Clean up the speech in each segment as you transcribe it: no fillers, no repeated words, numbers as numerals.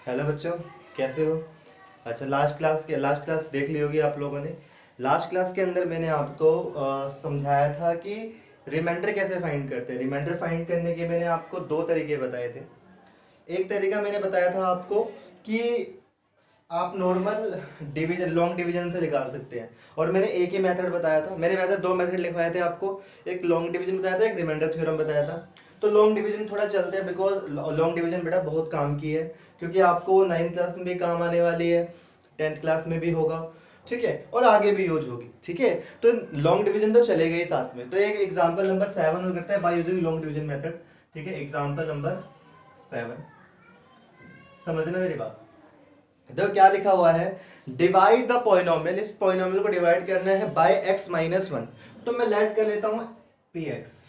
Hello बच्चों, कैसे हो? अच्छा, लास्ट क्लास देख ली होगी आप लोगों ने। लास्ट क्लास के अंदर मैंने आपको समझाया था कि रिमाइंडर कैसे फाइंड करते हैं। रिमाइंडर फाइंड करने के मैंने आपको दो तरीके बताए थे। एक तरीका मैंने बताया था आपको कि आप नॉर्मल डिवीजन, लॉन्ग डिवीजन से निकाल सकते हैं। और मैंने एक ही मेथड बताया था। मैंने वैसे दो मेथड लिखवाए थे आपको। एक लॉन्ग डिवीजन बताया था, एक रिमाइंडर थ्योरम बताया था। तो लॉन्ग डिवीजन थोड़ा चलते हैं, बिकॉज लॉन्ग डिवीजन बेटा बहुत काम की है। क्योंकि आपको वो 9th क्लास में भी काम आने वाली है, 10th क्लास में भी होगा, ठीक है, और आगे भी यूज होगी, ठीक है। तो लॉन्ग डिवीजन तो चलेगा ही साथ में। तो एक एग्जाम्पल नंबर 7 करते हैं by using long division method. ठीक है, एग्जाम्पल नंबर 7, समझना मेरी बात। तो क्या लिखा हुआ है, डिवाइड द पोइनोमियल। इस पोइनोमियल को डिवाइड करना है बाय x-1। तो मैं लेट कर लेता हूं px।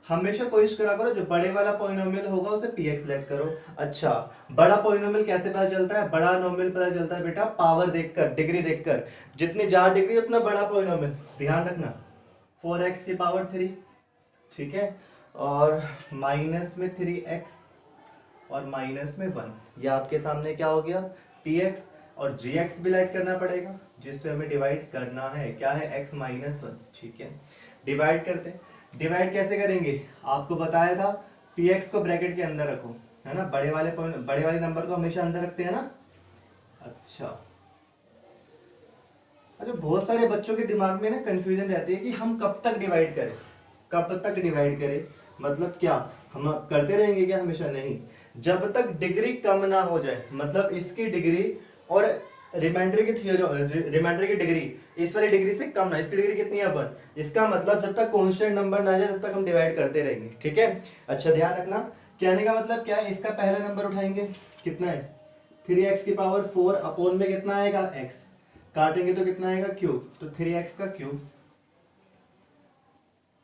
हमेशा कोशिश करा करो जो बड़े वाला पोइनोमियल होगा उसे px लेट करो। अच्छा, बड़ा पोइनोमियल कैसे पता चलता है? बड़ा नोमियल पता चलता है बेटा पावर देखकर, डिग्री देखकर। जितनी ज्यादा डिग्री उतना बड़ा पोइनोमियल। ध्यान रखना, 4x की पावर 3, ठीक है, और माइनस में 3x और माइनस में 1। ये आपके सामने क्या हो गया, px। और gx भी लाइट करना पड़ेगा, जिससे हमें डिवाइड करना है। क्या है? x-1, ठीक है। डिवाइड करते हैं। डिवाइड कैसे करेंगे आपको बताया था, px को ब्रैकेट के अंदर रखो, है ना। बड़े वाले नंबर को हमेशा अंदर रखते हैं ना। अच्छा अच्छा, बहुत सारे बच्चों के दिमाग में ना कंफ्यूजन रहती है कि हम कब तक डिवाइड करें, कब तक डिवाइड करें। मतलब क्या हम करते रहेंगे क्या हमेशा? नहीं, जब तक डिग्री कम ना हो जाए। मतलब इसकी डिग्री और रिमाइंडर की थियोरी, रिमाइंडर की डिग्री इस वाली डिग्री से कम ना। इसकी डिग्री कितनी है? 1। इसका मतलब जब तक कांस्टेंट नंबर ना आ जाए तब तक हम डिवाइड करते रहेंगे, ठीक है। अच्छा ध्यान रखना, कहने का मतलब क्या है, इसका पहला नंबर उठाएंगे, कितना है? 3x की पावर 4 अपोन में कितना आएगा? x। काटेंगे तो कितना आएगा? क्यूब। तो 3x का क्यूब।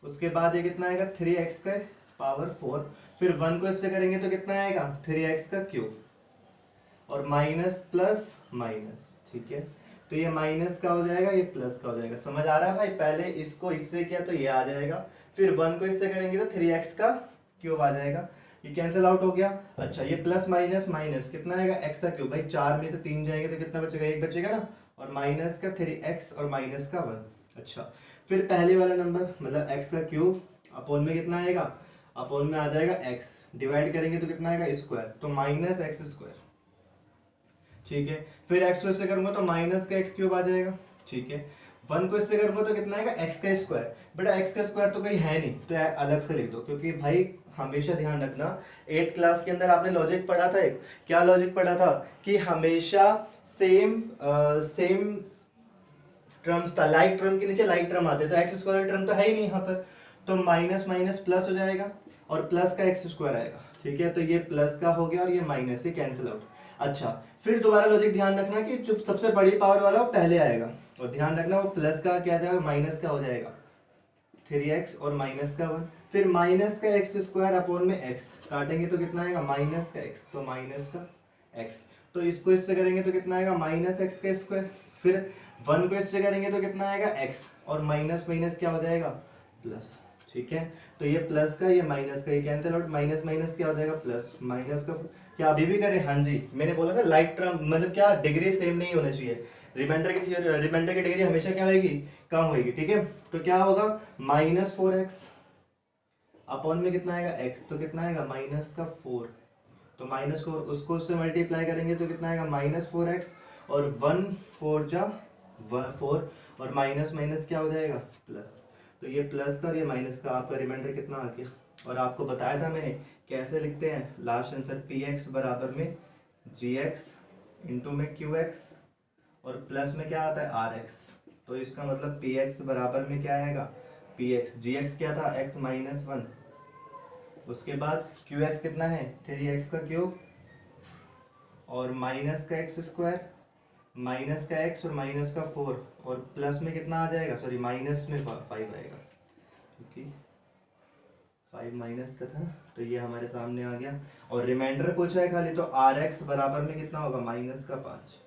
उसके बाद ये कितना आएगा? 3x का पावर 4। फिर 1 को इससे करेंगे तो कितना आएगा? 3x का क्यूब। और माइनस प्लस माइनस, ठीक है। तो ये माइनस का हो जाएगा, ये प्लस का हो जाएगा। समझ आ रहा है भाई? पहले इसको इससे किया तो ये आ जाएगा, फिर 1 को इससे करेंगे तो 3x का क्यूब आ जाएगा। ये कैंसिल आउट हो गया। अच्छा, ये प्लस माइनस माइनस कितना आएगा? x का क्यूब। भाई 4 में से 3 जाएंगे तो कितना बचेगा? 1 बचेगा ना। और माइनस का 3x और माइनस का 1। अच्छा, फिर पहले वाला नंबर मतलब x का क्यूब अपोन में कितना आएगा? अपोन में आ जाएगा x। डिवाइड करेंगे तो कितना आएगा? स्क्वायर। तो माइनस एक्स स्क्वायर, ठीक है। फिर x को इससे करूंगा तो माइनस का एक्स क्यूब आ जाएगा, ठीक है। 1 को इससे करूंगा तो कितना आएगा? x का स्क्वायर। बेटा x का स्क्वायर तो कहीं है नहीं, तो अलग से लिख दो। क्योंकि भाई हमेशा ध्यान रखना, 8th क्लास के अंदर आपने लॉजिक पढ़ा था। एक क्या लॉजिक पढ़ा था कि हमेशा सेम सेम टर्म्स था, लाइक टर्म के नीचे लाइक टर्म आते, तो एक्स स्क्वायर टर्म तो है ही नहीं यहाँ पर। तो माइनस माइनस प्लस हो जाएगा और प्लस का एक्स स्क्वायर आएगा, ठीक है। तो ये प्लस का हो गया और ये माइनस से कैंसिल आउट। अच्छा, फिर दोबारा लॉजिक ध्यान रखना कि जो सबसे बड़ी पावर वाला वो पहले आएगा। और ध्यान रखना वो प्लस का क्या जाएगा? माइनस का हो जाएगा 3x और माइनस का 1। फिर माइनस का एक्स स्क्वायर अपोन में x, काटेंगे तो कितना आएगा? माइनस का x, तो माइनस का x। तो इसको इससे करेंगे तो कितना आएगा? माइनस एक्स का स्क्वायर। फिर 1 को इससे करेंगे तो कितना आएगा? x। और माइनस माइनस क्या हो जाएगा? प्लस, ठीक है। तो ये प्लस का, ये माइनस का, ये कैंसिल आउट। माइनस माइनस क्या हो जाएगा? प्लस। माइनस का क्या अभी भी करें? हाँ जी, मैंने बोला था लाइक टर्म मतलब क्या, डिग्री सेम नहीं होना चाहिए। रिमाइंडर की डिग्री हमेशा क्या होगी? कम होगी, ठीक है। तो क्या होगा? -4x अपॉन में कितना आएगा? x। तो कितना आएगा? माइनस का 4। तो -4 उसको उससे मल्टीप्लाई करेंगे तो कितना आएगा? -4x। और 1 4 जा 4, और माइनस माइनस क्या हो जाएगा? प्लस। तो ये प्लस का और ये माइनस का, आपका रिमाइंडर कितना आ गया? और आपको बताया था मैंने कैसे लिखते हैं लास्ट आंसर, px बराबर में gx इंटू में qx, और प्लस में क्या आता है? rx। तो इसका मतलब px बराबर में क्या आएगा? px, gx क्या था? x-1। उसके बाद qx कितना है? 3x का क्यूब और माइनस का एक्स स्क्वायर, माइनस का x और माइनस का 4, और प्लस में कितना आ जाएगा? सॉरी, माइनस में 5 आएगा, क्योंकि 5 माइनस का था। तो ये हमारे सामने आ गया। और रिमाइंडर पूछा है खाली, तो rx बराबर में कितना होगा? -5,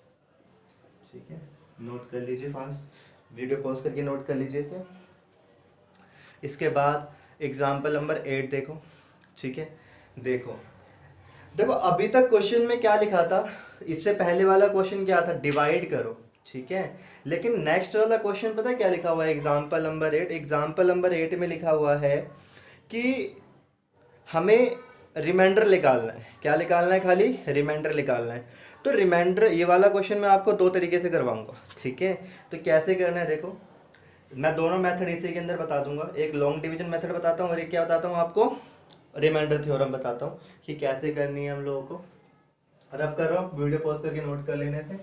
ठीक है। नोट कर लीजिए फास्ट, वीडियो पॉज करके नोट कर लीजिए इसे। इसके बाद एग्जाम्पल नंबर 8 देखो, ठीक है। देखो, देखो अभी तक क्वेश्चन में क्या लिखा था, इससे पहले वाला क्वेश्चन क्या था, डिवाइड करो, ठीक है। लेकिन नेक्स्ट वाला क्वेश्चन पता है क्या लिखा हुआ है, एग्जाम्पल नंबर 8, एग्जाम्पल नंबर 8 में लिखा हुआ है कि हमें रिमाइंडर निकालना है। क्या निकालना है, खाली रिमाइंडर निकालना है। तो रिमाइंडर, ये वाला क्वेश्चन मैं आपको दो तरीके से करवाऊंगा, ठीक है। तो कैसे करना है देखो, मैं दोनों मेथड इसी के अंदर बता दूंगा, एक लॉन्ग डिवीजन मेथड बताता हूँ और एक क्या बताता हूँ आपको, रिमाइंडर थ्योरम बताता हूँ कि कैसे करनी है हम लोगों को। रफ कर रहा हूँ, वीडियो पॉज करके नोट कर लेने से।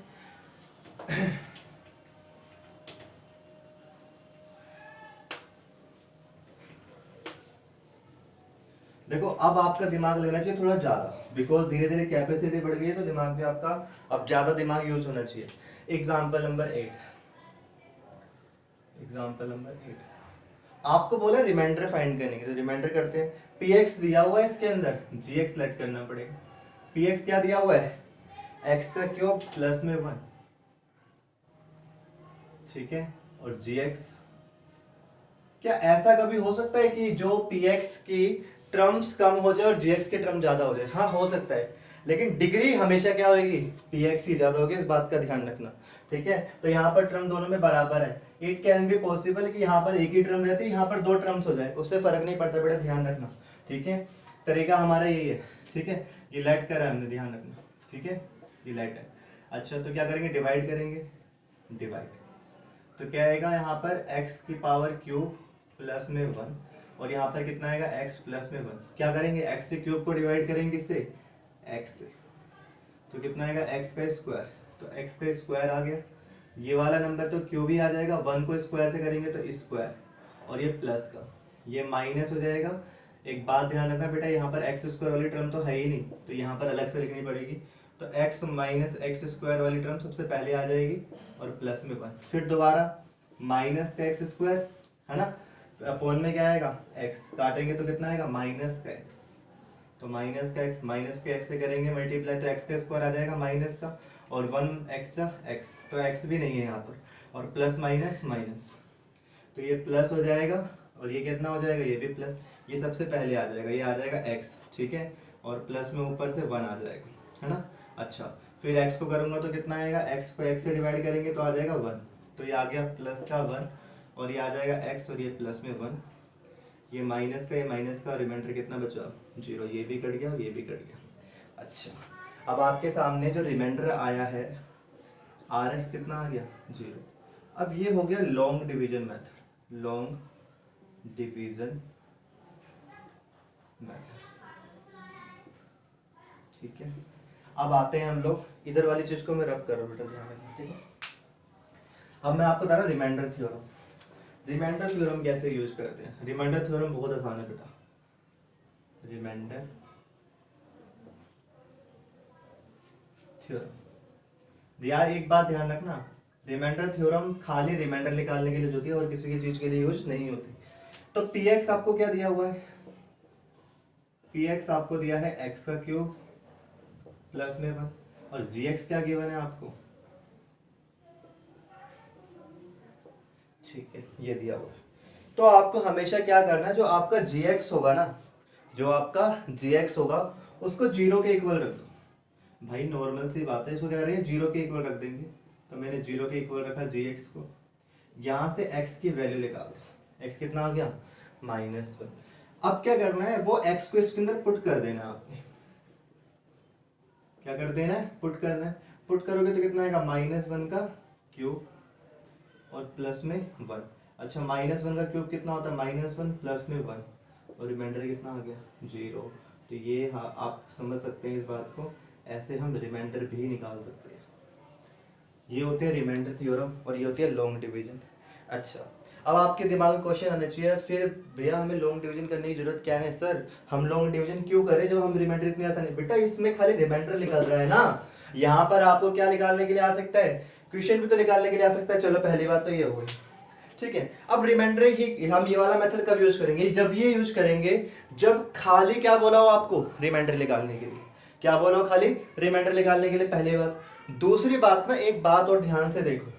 देखो अब आपका दिमाग लगना चाहिए थोड़ा ज़्यादा, बिकॉज धीरे धीरे कैपेसिटी बढ़ गई है तो दिमाग में आपका अब ज़्यादा दिमाग यूज होना चाहिए। एग्जाम्पल नंबर 8, एग्जाम्पल नंबर 8 आपको बोला रिमाइंडर फाइंड करने के, तो रिमाइंडर करते हैं। पी एक्स दिया हुआ है, इसके अंदर जी एक्स लेट करना पड़ेगा। पी एक्स क्या दिया हुआ है, एक्स का क्यूब प्लस में 1, ठीक है। और जी एक्स, क्या ऐसा कभी हो सकता है कि जो पी एक्स की टर्म्स कम हो जाए और जी एक्स के टर्म ज्यादा हो जाए? हाँ हो सकता है, लेकिन डिग्री हमेशा क्या होगी, पी एक्स ही ज्यादा होगी, इस बात का ध्यान रखना, ठीक है। तो यहाँ पर टर्म दोनों में बराबर है। इट कैन बी पॉसिबल कि यहाँ पर एक ही टर्म रहती है, यहाँ पर दो टर्म्स हो जाए, उससे फर्क नहीं पड़ता, बेटा ध्यान रखना, ठीक है। तरीका हमारा यही है, ठीक है। ये लेट करा हमने, ध्यान रखना, ठीक है, ये लेट है। अच्छा तो क्या करेंगे, डिवाइड करेंगे, डिवाइड। तो क्या आएगा यहाँ पर x की पावर क्यूब प्लस में 1, और यहाँ पर कितना आएगा x प्लस में 1। क्या करेंगे, x से क्यूब को डिवाइड करेंगे इससे, x से, तो कितना आएगा x का स्क्वायर, तो x का स्क्वायर आ गया। ये वाला नंबर तो क्यूब ही आ जाएगा, 1 को स्क्वायर से करेंगे तो स्क्वायर, और ये प्लस का, ये माइनस हो जाएगा। एक बात ध्यान रखना बेटा, यहाँ पर एक्स स्क्वायर वाली टर्म तो है ही नहीं, तो यहाँ पर अलग से लिखनी पड़ेगी। तो x माइनस एक्स स्क्वायर वाली टर्म सबसे पहले आ जाएगी, और प्लस में 1, फिर दोबारा माइनस का एक्स स्क्वायर, है ना, अपॉन में क्या आएगा x, काटेंगे तो कितना आएगा माइनस का x, तो माइनस का x, माइनस के x से करेंगे मल्टीप्लाई तो x का स्क्वायर आ जाएगा माइनस का, और 1 एक्स्ट्रा x, तो x भी नहीं है यहाँ पर, और प्लस माइनस माइनस, तो ये प्लस हो जाएगा, और ये कितना हो जाएगा, ये भी प्लस, ये सबसे पहले आ जाएगा, ये आ जाएगा x, ठीक है, और प्लस में ऊपर से 1 आ जाएगा, है ना। अच्छा फिर x को करूंगा तो कितना आएगा, x को x से डिवाइड करेंगे तो आ जाएगा 1, तो ये आ गया प्लस का 1, और ये आ जाएगा x, और ये प्लस में 1, ये माइनस का, ये माइनस का, रिमाइंडर कितना बचा 0, ये भी कट गया और ये भी कट गया। अच्छा अब आपके सामने जो रिमाइंडर आया है आर एक्स कितना आ गया 0। अब ये हो गया long division method, long division method, ठीक है। अब आते हैं हम लोग, इधर वाली चीज को मैं रब कर रहा हूँ बेटा, ध्यान रखना, ठीक है। अब मैं आपको बता रहा रिमाइंडर थ्योरम, रिमाइंडर थ्योरम कैसे यूज करते हैं। रिमाइंडर थ्योरम बहुत आसान है बेटा, रिमाइंडर थ्योरम, यार एक बात ध्यान रखना, रिमाइंडर थ्योरम खाली रिमाइंडर निकालने के लिए होती है और किसी की चीज के लिए यूज नहीं होती। तो पी एक्स आपको क्या दिया हुआ है, पी एक्स आपको दिया है एक्स का क्यूब प्लस में 1, और जी एक्स क्या गिवन है आपको, ठीक है, ये दिया हुआ है। तो आपको हमेशा क्या करना है, जो आपका जी एक्स होगा ना, जो आपका जी एक्स होगा उसको 0 के इक्वल रख दो। भाई नॉर्मल सी बात है, इसको क्या करेंगे 0 के इक्वल रख देंगे, तो मैंने 0 के इक्वल रखा जी एक्स को। यहाँ से x की वैल्यू निकाल दो, x कितना आ गया -1। अब क्या करना है, वो x को इसके अंदर पुट कर देना है आपने, क्या कर देना है, पुट करना है। पुट करोगे तो कितना आएगा -1 का क्यूब और प्लस में 1। अच्छा -1 का क्यूब कितना होता है, -1 प्लस में 1, और रिमाइंडर कितना आ गया 0। तो ये हाँ आप समझ सकते हैं इस बात को, ऐसे हम रिमाइंडर भी निकाल सकते हैं। ये होते हैं रिमाइंडर थ्योरम, और ये होती है लॉन्ग डिवीजन। अच्छा अब आपके दिमाग में क्वेश्चन आना चाहिए, फिर भैया हमें लॉन्ग डिवीजन करने की जरूरत क्या है सर, हम लॉन्ग डिवीजन क्यों करें जब हम रिमाइंडर इतनी आसान है। बेटा इसमें खाली रिमाइंडर निकल रहा है ना, यहाँ पर आपको क्या निकालने के लिए आ सकता है, क्वेश्चन भी तो निकालने के लिए आ सकता है। चलो पहली बात तो ये हो गई, ठीक है। अब रिमाइंडर ही हम ये वाला मेथड कब यूज करेंगे, जब ये यूज करेंगे जब खाली क्या बोला हो आपको, रिमाइंडर निकालने के लिए, क्या बोला हो, खाली रिमाइंडर निकालने के लिए, पहली बात। दूसरी बात ना, एक बात और ध्यान से देखो,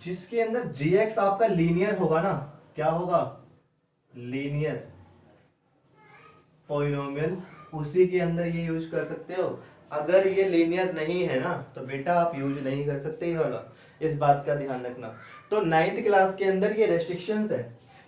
जिसके अंदर gx आपका लीनियर होगा ना, क्या होगा, लीनियर पॉलिनोमियल उसी के अंदर ये यूज कर सकते हो। अगर ये लीनियर नहीं है ना तो बेटा आप यूज नहीं कर सकते ये वाला, इस बात का ध्यान रखना। तो 9th क्लास के अंदर ये रेस्ट्रिक्शंस है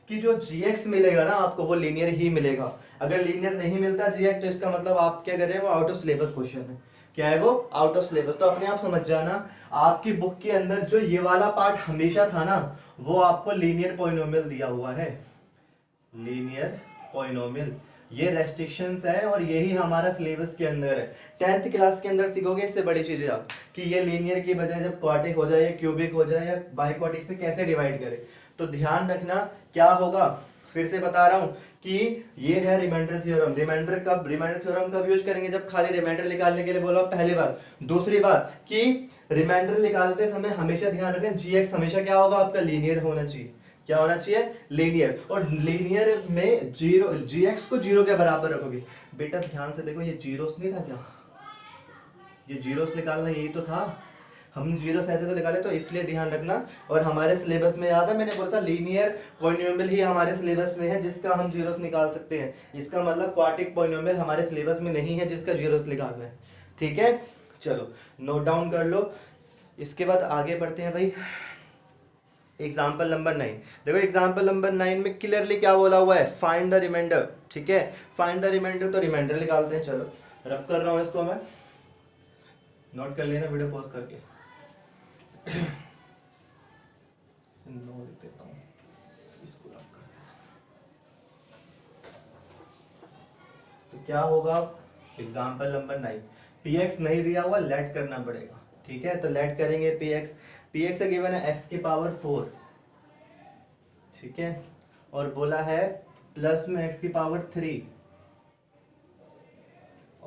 कि जो gx मिलेगा ना आपको वो लीनियर ही मिलेगा। अगर लीनियर नहीं मिलता gx तो इसका मतलब आप क्या कर रहे हैं, वो आउट ऑफ सिलेबस क्वेश्चन है। क्या है वो? Out of syllabus. तो अपने आप समझ जाना, आपकी बुक के अंदर जो ये वाला पार्ट हमेशा था ना वो आपको लीनियर पॉलिनोमियल दिया हुआ है, लीनियर पॉलिनोमियल। ये रेस्ट्रिक्शंस है और यही हमारा सिलेबस के अंदर है। 10th क्लास के अंदर सीखोगे इससे बड़ी चीजें आप, कि ये लीनियर की बजाय जब क्वाड्रिक हो जाए या क्यूबिक हो जाए या बाइक्वाड्रिक से कैसे डिवाइड करे। तो ध्यान रखना क्या होगा, फिर से बता रहा हूं कि ये है रिमाइंडर थ्योरम। रिमाइंडर थ्योरम कब यूज करेंगे? जब खाली रिमाइंडर निकालने के लिए बोला पहली बार। दूसरी बात कि रिमाइंडर निकालते समय हमेशा ध्यान रखें जीएक्स हमेशा क्या होगा आपका? लीनियर होना चाहिए। क्या होना चाहिए? लीनियर। और लीनियर में जीरो, जीएक्स को जीरो के बराबर रखोगे। बेटा ध्यान से देखो, ये जीरोस नहीं था क्या? ये जीरोस निकालना यही तो था, हम जीरोस ऐसे तो निकाले, तो इसलिए ध्यान रखना। और हमारे सिलेबस में याद है मैंने बोला था लीनियर पॉलिनोमियल ही हमारे सिलेबस में है जिसका हम जीरोस निकाल सकते हैं। इसका मतलब क्वाड्रिक पॉलिनोमियल हमारे सिलेबस में नहीं है जिसका जीरोस निकालना है। ठीक है, चलो नोट डाउन कर लो। इसके बाद आगे बढ़ते हैं भाई, एग्जाम्पल नंबर 9। देखो एग्जाम्पल नंबर 9 में क्लियरली क्या बोला हुआ है? Find the remainder. ठीक है, फाइंड द रिमाइंडर, तो रिमाइंडर निकालते हैं। चलो रब कर रहा हूं इसको, मैं नोट कर लेना वीडियो पॉज करके। नो लिख देता हूं, इसको रब कर देता। तो क्या होगा? एग्जाम्पल नंबर 9, px नहीं दिया हुआ, लेट करना पड़ेगा। ठीक है, तो लेट करेंगे px से गिवन है x की पावर 4। ठीक है, और बोला है प्लस में x की पावर 3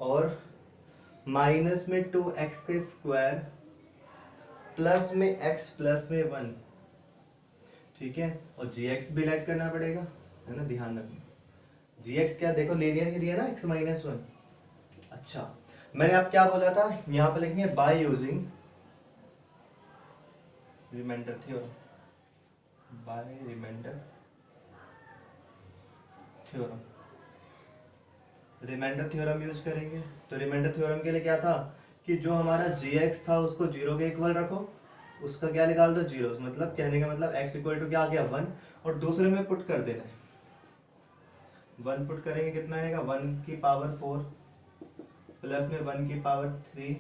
और माइनस में 2x के स्क्वायर प्लस में x प्लस में 1। ठीक है, और gx भी लेट करना पड़ेगा, है ना, ध्यान रखना। gx क्या? देखो लीनियर ही दिया ना, x माइनस 1। अच्छा, मैंने आप क्या बोला था? यहां पर लिखेंगे by using remainder theorem, by remainder theorem. Remainder theorem use करेंगे। तो रिमाइंडर थ्योरम के लिए क्या था कि जो हमारा gx था उसको जीरो के इक्वल रखो, उसका क्या निकाल दो? जीरो। मतलब कहने का मतलब x इक्वल टू क्या आ गया? 1, और दूसरे में पुट कर देना है। 1 पुट करेंगे कितना आएगा? 1 की पावर 4 प्लस में 1 की पावर 3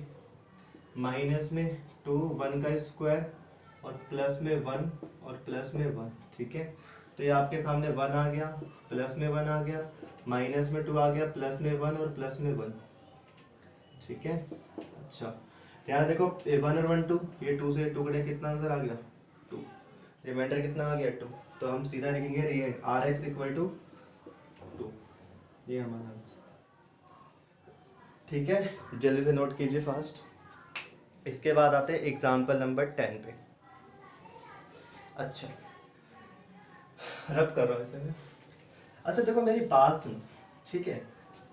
माइनस में 2 1 का स्क्वायर और प्लस में 1 और प्लस में 1। ठीक है, तो ये आपके सामने 1 आ गया, प्लस में 1 आ गया, माइनस में 2 आ गया, प्लस में 1 और प्लस में 1। ठीक है, अच्छा ध्यान देखो, 1 और 1 2, ये 2 से टुकड़े कितना आंसर आ गया? 2। रिमाइंडर कितना आ गया? 2। तो हम सीधा लिखेंगे Rx इक्वल टू 2, ये हमारा आंसर। ठीक है, जल्दी से नोट कीजिए फास्ट। इसके बाद आते हैं एग्जाम्पल नंबर 10 पे। अच्छा रब कर रहा हूँ इसे मैं। अच्छा देखो मेरी बात सुनो, ठीक है,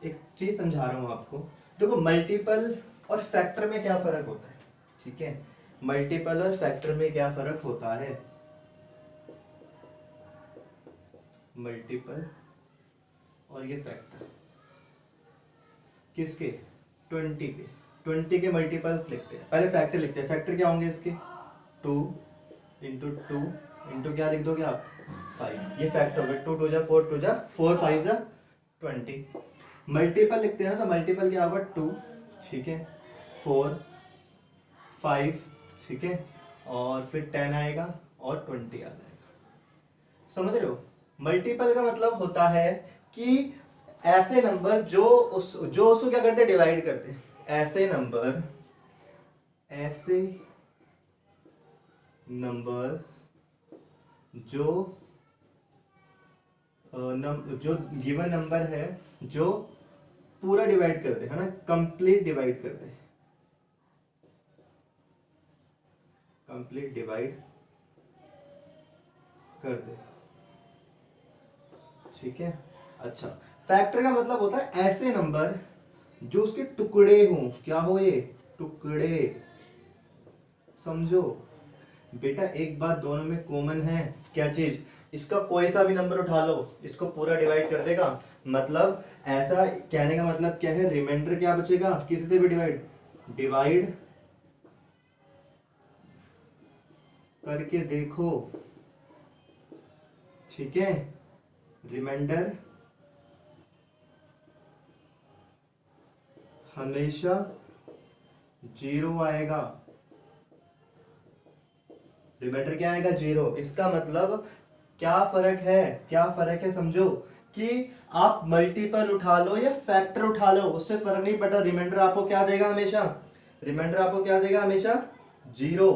एक चीज समझा रहा हूँ आपको। देखो मल्टीपल और फैक्टर में क्या फर्क होता है? ठीक है, मल्टीपल और फैक्टर में क्या फर्क होता है? मल्टीपल और ये फैक्टर किसके? 20 के। 20 के मल्टीपल्स लिखते हैं, पहले फैक्टर लिखते हैं। फैक्टर क्या होंगे इसके? 2 इंटू 2 इंटू क्या लिख दोगे आप? 5। ये फैक्टर हो गए। 2 2 जा 4, 2 जा 4, 5 जा 20। मल्टीपल लिखते हैं ना, तो मल्टीपल क्या होगा? 2, ठीक है, 4 5, ठीक है, और फिर 10 आएगा और 20 आ जाएगा। समझ रहे हो? मल्टीपल का मतलब होता है कि ऐसे नंबर जो उसको क्या करते? डिवाइड करते। ऐसे नंबर्स जो गिवन नंबर है जो पूरा डिवाइड करते है ना, कंप्लीट डिवाइड करते, कंप्लीट डिवाइड करते। ठीक है, अच्छा फैक्टर का मतलब होता है ऐसे नंबर जो उसके टुकड़े हों। क्या हो? ये टुकड़े। समझो बेटा, एक बात दोनों में कॉमन है, क्या चीज? इसका कोई सा भी नंबर उठा लो, इसको पूरा डिवाइड कर देगा। मतलब ऐसा कहने का मतलब क्या है, रिमाइंडर क्या बचेगा, किसी से भी डिवाइड करके देखो, ठीक है। रिमाइंडर हमेशा 0 आएगा, रिमाइंडर क्या आएगा, 0। इसका मतलब क्या फर्क है समझो, कि आप मल्टीपल उठा लो या फैक्टर उठा लो, उससे फर्क नहीं पड़ता। रिमाइंडर आपको क्या देगा हमेशा, रिमाइंडर आपको क्या देगा हमेशा, 0।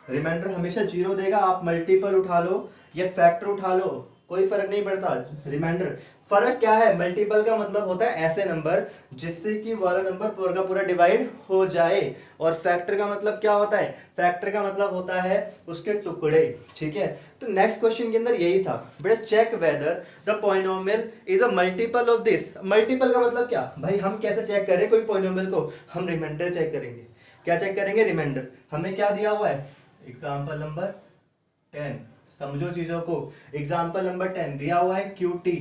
रिमाइंडर हमेशा 0 देगा, आप मल्टीपल उठा लो या फैक्टर उठा लो, कोई फर्क नहीं पड़ता। रिमाइंडर फर्क क्या है, मल्टीपल का मतलब होता है ऐसे नंबर जिससे कि वाला नंबर पूरा का पूरा डिवाइड हो जाए, और फैक्टर का मतलब क्या होता है, फैक्टर का मतलब होता है उसके टुकड़े, ठीक है। तो नेक्स्ट क्वेश्चन के अंदर यही था बेटा, check whether the polynomial is a multiple of this. Multiple का मतलब क्या भाई, हम कैसे चेक करें कोई पॉलिनोमियल को, हम रिमाइंडर चेक करेंगे। क्या चेक करेंगे, रिमाइंडर। हमें क्या दिया हुआ है, एग्जाम्पल नंबर 10, समझो चीजों को। एग्जाम्पल नंबर 10 दिया हुआ है, क्यू टी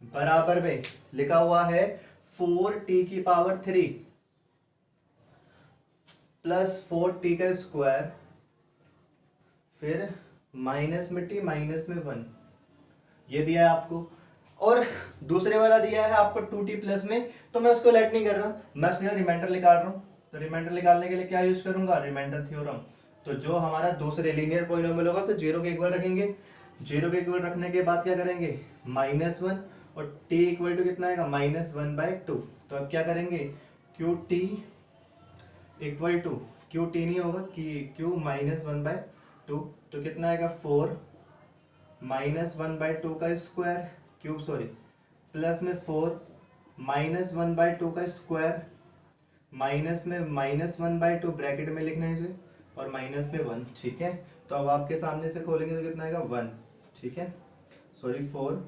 बराबर में लिखा हुआ है 4t³ प्लस 4t का स्क्वायर, फिर माइनस में t माइनस में 1, ये दिया है आपको। और दूसरे वाला दिया है आपको 2t प्लस में, तो मैं उसको लेट नहीं कर रहा, मैं सीधा रिमाइंडर निकाल रहा हूं। तो रिमाइंडर निकालने के लिए क्या यूज करूंगा, रिमाइंडर थ्योरम। तो जो हमारा दूसरे लीनियर पॉलिनोमियल होगा उसे 0 के इक्वल रखेंगे, 0 के इक्वल रखने के बाद क्या करेंगे, -1, और t इक्वल टू कितना आएगा, -1/2। तो अब क्या करेंगे, Q T equal to, Q T नहीं होगा कि क्यू -1/2, तो कितना आएगा 4 -1/2 का स्क्वायर, क्यूब सॉरी, प्लस में 4 -1/2 का स्क्वायर, माइनस में -1/2 ब्रैकेट में लिखना है इसे, और माइनस में 1, ठीक है। तो अब आपके सामने से खोलेंगे तो कितना आएगा 1, ठीक है, सॉरी 4।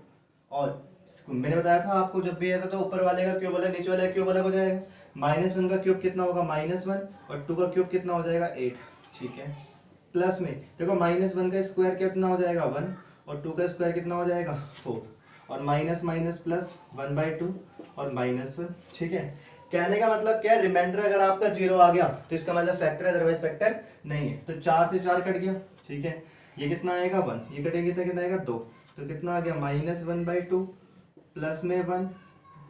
और मैंने बताया था आपको, जब भी ऐसा तो ऊपर वाले का क्यूब अलग, नीचे वाले का क्यूब अलग हो जाएगा। -1 का क्यूब कितना होगा, -1, और 2 का क्यूब कितना हो जाएगा 8, ठीक है। प्लस में देखो, -1 का स्क्वायर कितना हो जाएगा 1, और 2 का स्क्वायर कितना हो जाएगा 4, और माइनस माइनस प्लस 1/2 और -1, ठीक है। कहने का मतलब क्या है, रिमाइंडर अगर आपका 0 आ गया तो इसका मतलब फैक्टर है, अदरवाइज फैक्टर नहीं है। तो 4 से 4 कट गया, ठीक है। ये कितना आएगा 1, ये कटेगी तो कितना आएगा 2, तो कितना आ गया -1/2 प्लस में 1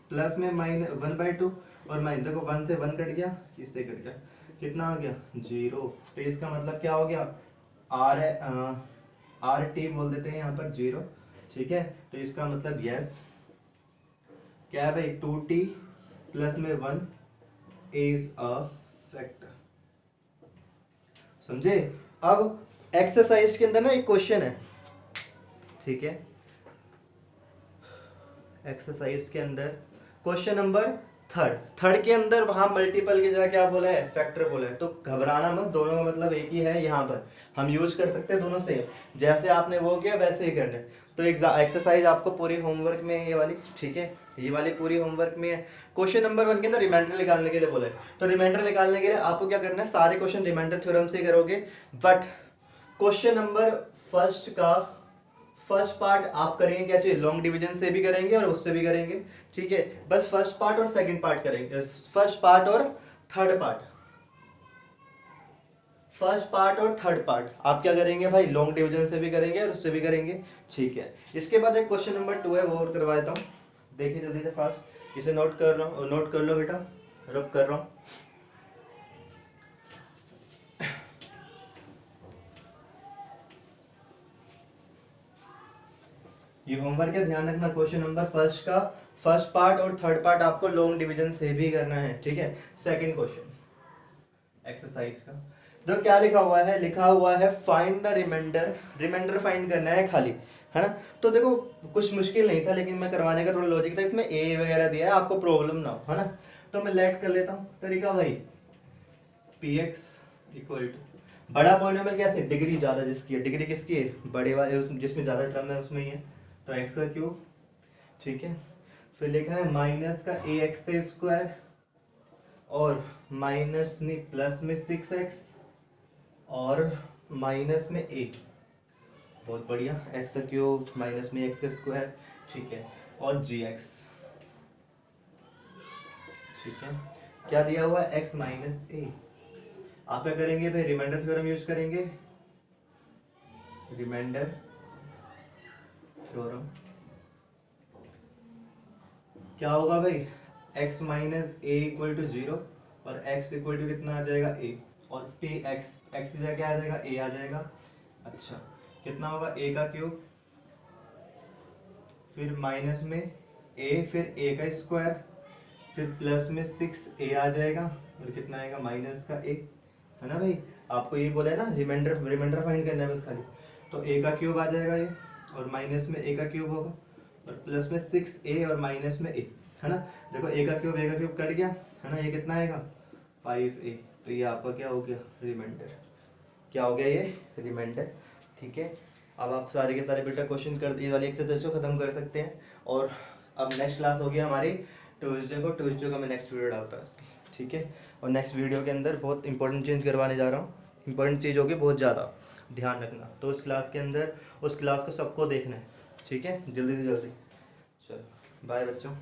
प्लस में -1/2, और माइन देखो 1 से 1 कट गया, इससे कट गया, कितना आ गया 0। तो इसका मतलब क्या हो गया, आर टी बोल देते हैं यहाँ पर 0, ठीक है। तो इसका मतलब यस क्या है भाई, 2t प्लस में 1 इज अ फैक्टर, समझे। अब एक्सरसाइज के अंदर ना एक क्वेश्चन है, ठीक है। एक्सरसाइज के अंदर क्वेश्चन नंबर थर्ड के अंदर वहां मल्टीपल की जगह क्या बोला है, फैक्टर बोला है। तो घबराना मत, दोनों का मतलब एक ही है, यहाँ पर हम यूज कर सकते हैं दोनों सेम, जैसे आपने वो किया वैसे ही करना है। तो एक्सरसाइज आपको पूरी होमवर्क में है ये वाली, ठीक है, ये वाली पूरी होमवर्क में है। क्वेश्चन नंबर 1 के अंदर रिमाइंडर निकालने के लिए बोला है, तो रिमाइंडर निकालने के लिए आपको क्या करना है, सारे क्वेश्चन रिमाइंडर थ्योरम से करोगे, बट क्वेश्चन नंबर फर्स्ट का फर्स्ट पार्ट आप करेंगे क्या चाहिए, लॉन्ग डिवीजन से भी करेंगे और उससे भी करेंगे, ठीक है। बस फर्स्ट पार्ट और सेकंड पार्ट करेंगे, फर्स्ट पार्ट और थर्ड पार्ट, फर्स्ट पार्ट और थर्ड पार्ट आप क्या करेंगे भाई, लॉन्ग डिवीजन से भी करेंगे और उससे भी करेंगे, ठीक है। इसके बाद एक क्वेश्चन नंबर 2 है, वो और करवा देता हूँ, देखिए जल्दी से फास्ट, इसे नोट कर रहा हूँ, नोट कर लो बेटा, रब कर रहा हूँ। ये होमवर्क है, ध्यान रखना, क्वेश्चन नंबर फर्स्ट का फर्स्ट पार्ट और थर्ड पार्ट आपको लॉन्ग डिवीजन से भी करना है, ठीक है। सेकंड क्वेश्चन एक्सरसाइज का, जो क्या लिखा हुआ है, लिखा हुआ है find the remainder, remainder find करना है खाली, है ना। तो देखो कुछ मुश्किल नहीं था, लेकिन मैं करवाने का थोड़ा लॉजिक था, इसमें ए वगैरह दिया है, आपको प्रॉब्लम ना हो, है ना। तो मैं लेट कर लेता हूँ तरीका भाई, पी एक्स इक्वल टू बड़ा पॉलिनोमियल कैसे, डिग्री ज्यादा जिसकी है, डिग्री किसकी है, बड़े वाले जिसमें ज्यादा टर्म है उसमें ही है, तो एक्स का क्यूब, ठीक है। फिर लिखा है माइनस का ए एक्स का स्क्वायर, और माइनस नहीं प्लस में 6x, और माइनस में a, बहुत बढ़िया, एक्स का क्यूब माइनस में एक्स का स्क्वायर, ठीक है, और जी एक्स, ठीक है। क्या दिया हुआ है, एक्स माइनस ए। आप क्या करेंगे भाई, रिमाइंडर थ्योरम यूज करेंगे, रिमाइंडर थ्योरम। क्या होगा भाई, x minus a equal to 0 और x इक्वल टू कितना आ जाएगा a, और पे x की जगह क्या आ जाएगा, a आ जाएगा। अच्छा, कितना होगा a का क्यूब, फिर माइनस में a, फिर a का स्क्वायर, फिर प्लस में 6a आ जाएगा, और कितना आएगा, माइनस का a, है ना भाई। आपको ये बोला है ना, रिमाइंडर फाइंड करना है बस खाली। तो a का क्यूब आ जाएगा ये, और माइनस में a का क्यूब होगा, और प्लस में 6a और माइनस में a, है ना। देखो a का क्यूब कट गया, है ना, ये कितना आएगा, 5a। तो ये आपका क्या हो गया, रिमाइंडर। क्या हो गया, ये रिमाइंडर, ठीक है। अब आप सारे के सारे बेटा क्वेश्चन कर ये वाली एक्सरसाइज को खत्म कर सकते हैं। और अब नेक्स्ट क्लास हो गया हमारी ट्यूसडे को मैं नेक्स्ट वीडियो डालता हूँ इसकी, ठीक है। और नेक्स्ट वीडियो के अंदर बहुत इंपॉर्टेंट चेंज करवाने जा रहा हूँ, इंपॉर्टेंट चीज़ होगी बहुत ज़्यादा, ध्यान रखना। तो उस क्लास के अंदर उस क्लास को सबको देखना है, ठीक है, जल्दी से जल्दी। चलो बाय बच्चों।